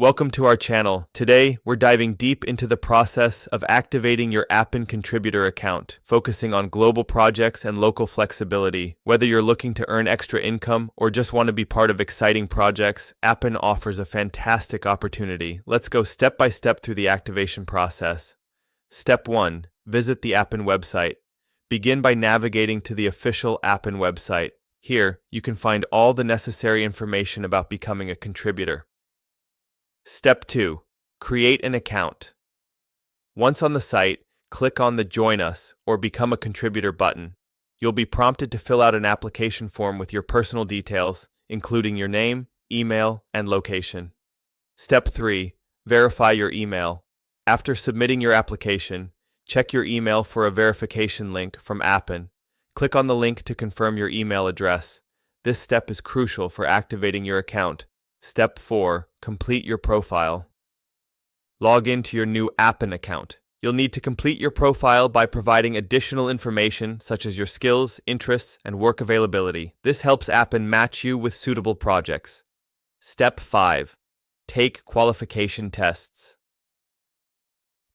Welcome to our channel. Today, we're diving deep into the process of activating your Appen Contributor account, focusing on global projects and local flexibility. Whether you're looking to earn extra income or just want to be part of exciting projects, Appen offers a fantastic opportunity. Let's go step by step through the activation process. Step 1. Visit the Appen website. Begin by navigating to the official Appen website. Here, you can find all the necessary information about becoming a contributor. Step 2. Create an account. Once on the site, click on the Join Us or Become a Contributor button. You'll be prompted to fill out an application form with your personal details, including your name, email, and location. Step 3. Verify your email. After submitting your application, check your email for a verification link from Appen. Click on the link to confirm your email address. This step is crucial for activating your account. Step 4. Complete your profile. Log into your new Appen account. You'll need to complete your profile by providing additional information such as your skills, interests, and work availability. This helps Appen match you with suitable projects. Step 5. Take qualification tests.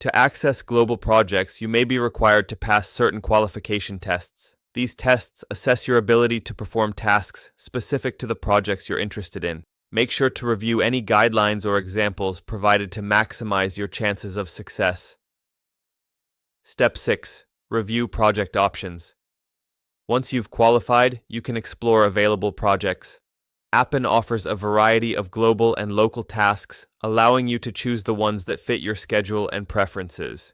To access global projects, you may be required to pass certain qualification tests. These tests assess your ability to perform tasks specific to the projects you're interested in. Make sure to review any guidelines or examples provided to maximize your chances of success. Step 6. Review project options. Once you've qualified, you can explore available projects. Appen offers a variety of global and local tasks, allowing you to choose the ones that fit your schedule and preferences.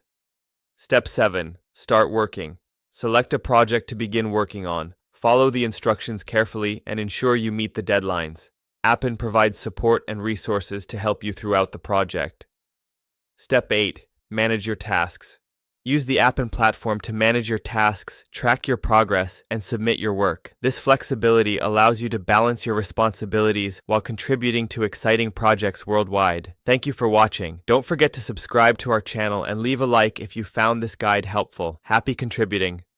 Step 7. Start working. Select a project to begin working on. Follow the instructions carefully and ensure you meet the deadlines. Appen provides support and resources to help you throughout the project. Step 8. Manage your tasks. Use the Appen platform to manage your tasks, track your progress, and submit your work. This flexibility allows you to balance your responsibilities while contributing to exciting projects worldwide. Thank you for watching. Don't forget to subscribe to our channel and leave a like if you found this guide helpful. Happy contributing!